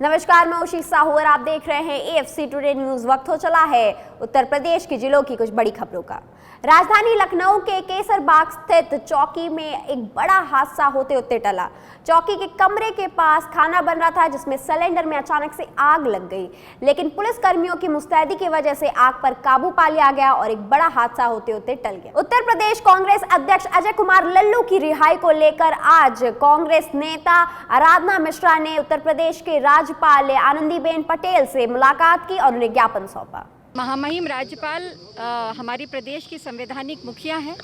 नमस्कार, मैं उशी साहू और आप देख रहे हैं एएफसी टुडे न्यूज। वक्त हो चला है उत्तर प्रदेश के जिलों की कुछ बड़ी खबरों का। राजधानी लखनऊ के केसरबाग स्थित चौकी में एक बड़ा हादसा होते होते टला। चौकी के कमरे के पास खाना बन रहा था, जिसमें सिलेंडर में अचानक से आग लग गई, लेकिन पुलिस कर्मियों की मुस्तैदी की वजह से आग पर काबू पा लिया गया और एक बड़ा हादसा होते होते टल गया। उत्तर प्रदेश कांग्रेस अध्यक्ष अजय कुमार लल्लू की रिहाई को लेकर आज कांग्रेस नेता आराधना मिश्रा ने उत्तर प्रदेश के राज्यपाल आनंदीबेन पटेल से मुलाकात की और उन्हें ज्ञापन सौंपा। महामहिम राज्यपाल हमारी प्रदेश की संवैधानिक मुखिया हैं।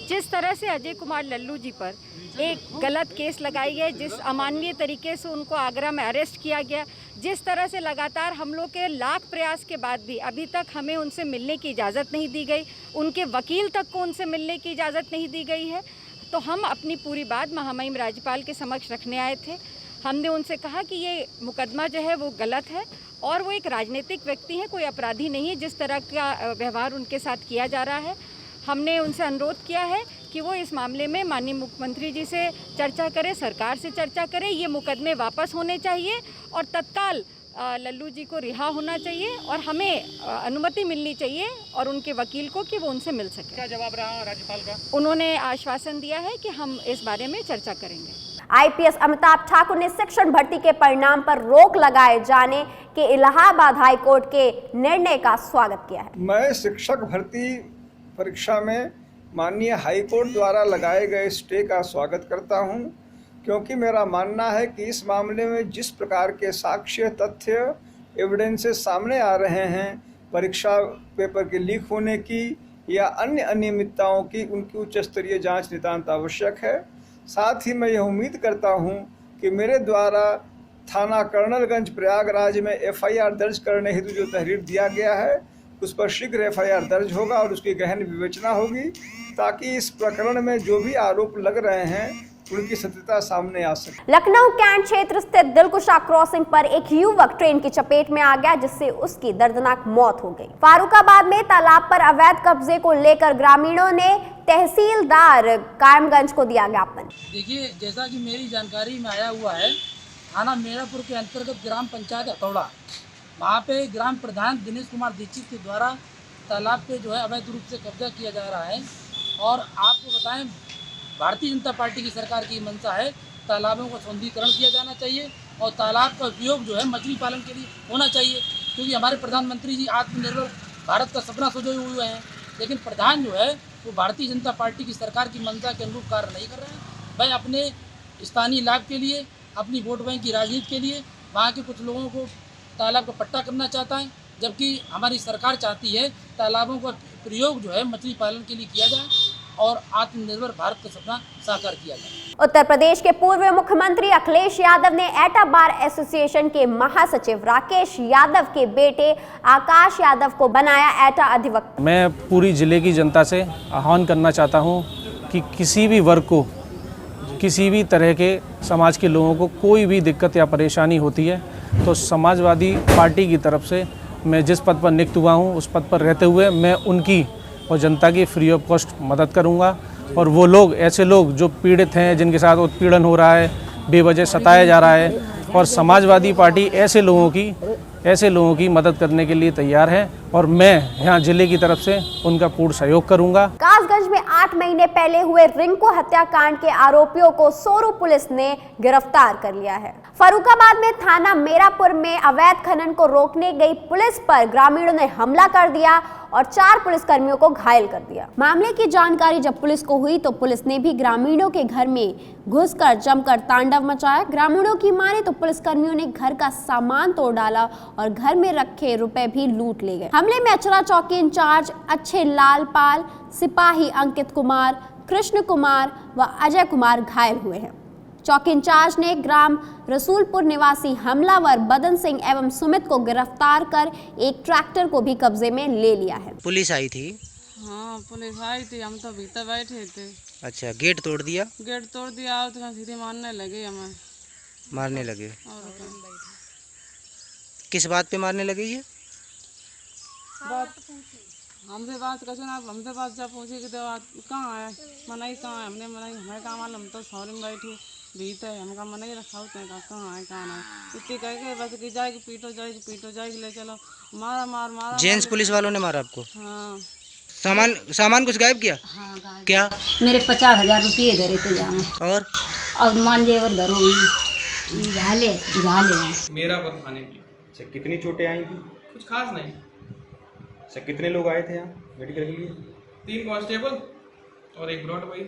जिस तरह से अजय कुमार लल्लू जी पर एक गलत केस लगाई गई, जिस अमानवीय तरीके से उनको आगरा में अरेस्ट किया गया, जिस तरह से लगातार हम लोग के लाख प्रयास के बाद भी अभी तक हमें उनसे मिलने की इजाज़त नहीं दी गई, उनके वकील तक को उनसे मिलने की इजाज़त नहीं दी गई है, तो हम अपनी पूरी बात महामहिम राज्यपाल के समक्ष रखने आए थे। हमने उनसे कहा कि ये मुकदमा जो है वो गलत है और वो एक राजनीतिक व्यक्ति हैं, कोई अपराधी नहीं है। जिस तरह का व्यवहार उनके साथ किया जा रहा है, हमने उनसे अनुरोध किया है कि वो इस मामले में माननीय मुख्यमंत्री जी से चर्चा करें, सरकार से चर्चा करें। ये मुकदमे वापस होने चाहिए और तत्काल लल्लू जी को रिहा होना चाहिए और हमें अनुमति मिलनी चाहिए और उनके वकील को कि वो उनसे मिल सके। क्या जवाब रहा राज्यपाल का? उन्होंने आश्वासन दिया है कि हम इस बारे में चर्चा करेंगे। आईपीएस अमिताभ ठाकुर ने शिक्षक भर्ती के परिणाम पर रोक लगाए जाने के इलाहाबाद हाईकोर्ट के निर्णय का स्वागत किया है। मैं शिक्षक भर्ती परीक्षा में माननीय हाईकोर्ट द्वारा लगाए गए स्टे का स्वागत करता हूं, क्योंकि मेरा मानना है कि इस मामले में जिस प्रकार के साक्ष्य, तथ्य, एविडेंसेस सामने आ रहे हैं, परीक्षा पेपर के लीक होने की या अन्य अनियमितताओं की, उनकी उच्च स्तरीय जाँच नितांत आवश्यक है। साथ ही मैं यह उम्मीद करता हूं कि मेरे द्वारा थाना कर्नलगंज प्रयागराज में एफआईआर दर्ज करने हेतु जो तहरीर दिया गया है, उस पर शीघ्र एफआईआर दर्ज होगा और उसकी गहन विवेचना होगी, ताकि इस प्रकरण में जो भी आरोप लग रहे हैं उनकी सत्यता सामने आ सके। लखनऊ कैंट क्षेत्र स्थित दिलकुशा क्रॉसिंग पर एक युवक ट्रेन की चपेट में आ गया, जिससे उसकी दर्दनाक मौत हो गई। फारुखाबाद में तालाब पर अवैध कब्जे को लेकर ग्रामीणों ने तहसीलदार कायमगंज को दिया ज्ञापन। देखिए, जैसा कि मेरी जानकारी में आया हुआ है, थाना मेरापुर के अंतर्गत ग्राम पंचायत हथौड़ा, वहाँ पे ग्राम प्रधान दिनेश कुमार दीक्षित के द्वारा तालाब पे जो है अवैध रूप से कब्जा किया जा रहा है। और आपको बताएं, भारतीय जनता पार्टी की सरकार की मंशा है तालाबों का सौंदर्यीकरण किया जाना चाहिए और तालाब का उपयोग जो है मछली पालन के लिए होना चाहिए, क्योंकि हमारे प्रधानमंत्री जी आत्मनिर्भर भारत का सपना सोचे हुए हैं, लेकिन प्रधान जो है वो भारतीय जनता पार्टी की सरकार की मंशा के अनुरूप कार्य नहीं कर रहे हैं। वह अपने स्थानीय लाभ के लिए, अपनी वोट बैंक की राजनीति के लिए वहाँ के कुछ लोगों को तालाब का पट्टा करना चाहता है, जबकि हमारी सरकार चाहती है तालाबों का प्रयोग जो है मछली पालन के लिए किया जाए और आत्मनिर्भर भारत का सपना साकार किया जाए। उत्तर प्रदेश के पूर्व मुख्यमंत्री अखिलेश यादव ने एटा बार एसोसिएशन के महासचिव राकेश यादव के बेटे आकाश यादव को बनाया एटा अधिवक्ता। मैं पूरी जिले की जनता से आह्वान करना चाहता हूं कि किसी भी वर्ग को, किसी भी तरह के समाज के लोगों को कोई भी दिक्कत या परेशानी होती है तो समाजवादी पार्टी की तरफ से मैं जिस पद पर नियुक्त हुआ हूं उस पद पर रहते हुए मैं उनकी और जनता की फ्री ऑफ कॉस्ट मदद करूंगा। और वो लोग, ऐसे लोग जो पीड़ित हैं, जिनके साथ उत्पीड़न हो रहा है, बेवजह सताया जा रहा है, और समाजवादी पार्टी ऐसे लोगों की मदद करने के लिए तैयार है और मैं यहाँ जिले की तरफ से उनका पूर्ण सहयोग करूंगा। कासगंज में 8 महीने पहले हुए रिंकू हत्याकांड के आरोपियों को सोरू पुलिस ने गिरफ्तार कर लिया है। फर्रुखाबाद में थाना मेरापुर में अवैध खनन को रोकने गई पुलिस पर ग्रामीणों ने हमला कर दिया और 4 पुलिसकर्मियों को घायल कर दिया। मामले की जानकारी जब पुलिस को हुई तो पुलिस ने भी ग्रामीणों के घर में घुसकर जमकर तांडव मचाया। ग्रामीणों की माने तो पुलिसकर्मियों ने घर का सामान तोड़ डाला और घर में रखे रुपए भी लूट ले गए। हमले में अचरा चौकी इंचार्ज अच्छे लाल पाल, सिपाही अंकित कुमार, कृष्ण कुमार व अजय कुमार घायल हुए हैं। चौकी इंचार्ज ने ग्राम रसूलपुर निवासी हमलावर बदन सिंह एवं सुमित को गिरफ्तार कर एक ट्रैक्टर को भी कब्जे में ले लिया है। पुलिस आई थी? हाँ, पुलिस आई थी, हम तो भीतर बैठे थे। अच्छा, गेट तोड़ दिया? गेट तोड़ दिया और तो सीधे मारने लगे हमें। मारने लगे? और किस बात पे मारने लगे ये? हमसे बात कर सुना, हमसे बात जब पूछी कि तो कहाँ है, मनाई कहाँ है, हमने मनाई हमें कहाँ मालूम, हम तो शहर में बैठी बीता है हमका मन ही रखा होते हैं कहाँ है कहाँ नहीं इतनी कह के बस कि जाएगी पीटो जाएगी ले चलो मारा जेंट्स पुलिस वालों ने मारा आपको? हाँ सामान कुछ गायब किया? हाँ गाय क्या? मेरे 50,000 रुपये धरे थे जाने और मान जेवर धरो झाले मेरा पर थाने की। अच्छा, कितनी चोटें आई थी? कुछ खास नहीं। अच्छा, कितने लोग आए थे यहाँ मेडिकल के लिए? 3 कांस्टेबल और 1 ब्रॉड भाई।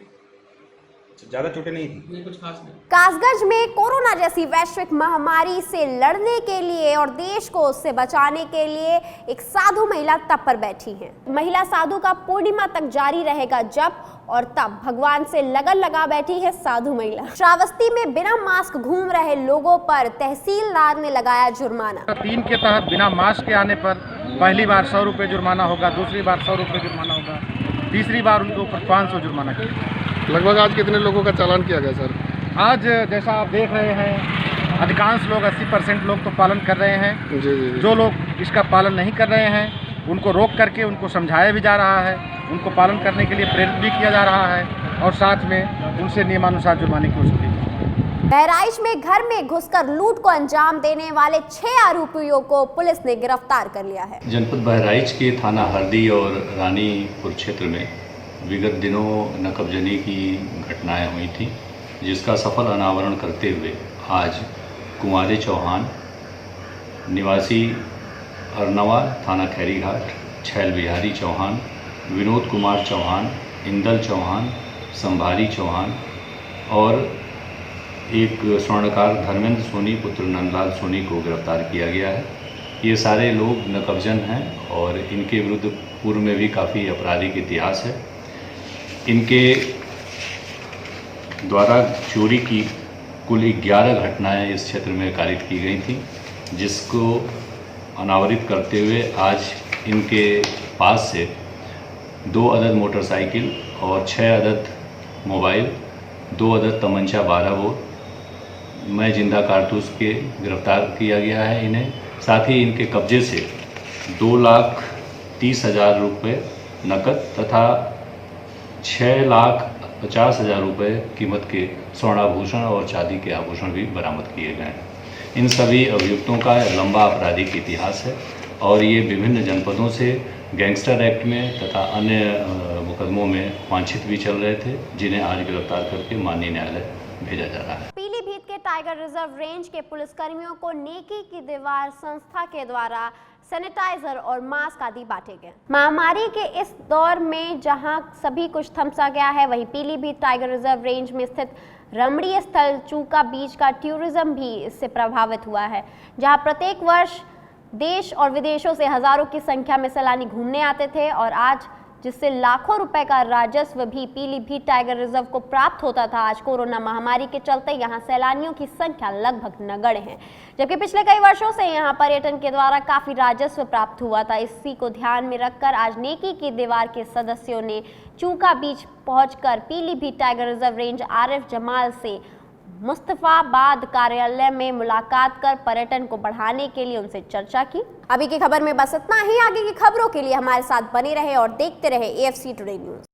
अच्छा, ज़्यादा चोटें नहीं थी? नहीं, कुछ खास नहीं। कासगंज में कोरोना जैसी वैश्विक महामारी से लड़ने के लिए और देश को उससे बचाने के लिए एक साधु महिला तप पर बैठी है। महिला साधु का पूर्णिमा तक जारी रहेगा जप और तब भगवान से लगन लगा बैठी है साधु महिला। श्रावस्ती में बिना मास्क घूम रहे लोगों पर तहसीलदार ने लगाया जुर्माना। 3 के तहत बिना मास्क के आने पर पहली बार 100 रुपये जुर्माना होगा, दूसरी बार 100 रुपये जुर्माना होगा, तीसरी बार उनके ऊपर 500 जुर्माना किया। लगभग आज कितने लोगों का चालान किया गया सर? आज जैसा आप देख रहे हैं अधिकांश लोग 80% लोग तो पालन कर रहे हैं। जी। जो लोग इसका पालन नहीं कर रहे हैं उनको रोक करके उनको समझाया भी जा रहा है, उनको पालन करने के लिए प्रेरित भी किया जा रहा है और साथ में उनसे नियमानुसार जुर्माने की वसूली। बहराइच में घर में घुसकर लूट को अंजाम देने वाले 6 आरोपियों को पुलिस ने गिरफ्तार कर लिया है। जनपद बहराइच के थाना हरदी और रानीपुर क्षेत्र में विगत दिनों नकबजनी की घटनाएं हुई थी, जिसका सफल अनावरण करते हुए आज कुमारी चौहान निवासी अरनवा थाना खैरीघाट, छैल बिहारी चौहान, विनोद कुमार चौहान, इंदल चौहान, संभारी चौहान और एक स्वर्णकार धर्मेंद्र सोनी पुत्र नंदलाल सोनी को गिरफ्तार किया गया है। ये सारे लोग नकबजन हैं और इनके विरुद्ध पूर्व में भी काफ़ी आपराधिक इतिहास है। इनके द्वारा चोरी की कुल 11 घटनाएं इस क्षेत्र में कारित की गई थी, जिसको अनावरित करते हुए आज इनके पास से 2 अदद मोटरसाइकिल और 6 अदद मोबाइल, 2 अदद तमंचा 12 बोर मैं जिंदा कारतूस के गिरफ्तार किया गया है इन्हें। साथ ही इनके कब्जे से 2,30,000 रुपये नकद तथा 6,50,000 रुपये कीमत के स्वर्णाभूषण और चांदी के आभूषण भी बरामद किए गए हैं। इन सभी अभियुक्तों का लंबा आपराधिक इतिहास है और ये विभिन्न जनपदों से गैंगस्टर एक्ट में तथा अन्य मुकदमों में वांछित भी चल रहे थे, जिन्हें आज गिरफ्तार करके माननीय न्यायालय भेजा जा रहा है। पीलीभीत के टाइगर रिजर्व रेंज के पुलिसकर्मियों को नेकी की दीवार संस्था के द्वारा सैनिटाइजर और मास्क आदि बांटे गए। महामारी के इस दौर में जहां सभी कुछ थमसा गया है, वहीं पीलीभीत टाइगर रिजर्व रेंज में स्थित रमणीय स्थल चूका बीच का टूरिज्म भी इससे प्रभावित हुआ है, जहां प्रत्येक वर्ष देश और विदेशों से हजारों की संख्या में सैलानी घूमने आते थे और आज जिससे लाखों रुपए का राजस्व भी पीलीभीत टाइगर रिजर्व को प्राप्त होता था, आज कोरोना महामारी के चलते यहां सैलानियों की संख्या लगभग नगण्य है, जबकि पिछले कई वर्षों से यहां पर्यटन के द्वारा काफी राजस्व प्राप्त हुआ था। इसी को ध्यान में रखकर आज नेकी की दीवार के सदस्यों ने चूका बीच पहुंचकर Pilibhit tiger reserve range Arif Jamal से मुस्तफाबाद कार्यालय में मुलाकात कर पर्यटन को बढ़ाने के लिए उनसे चर्चा की। अभी की खबर में बस इतना ही। आगे की खबरों के लिए हमारे साथ बने रहे और देखते रहे AFC टुडे न्यूज़।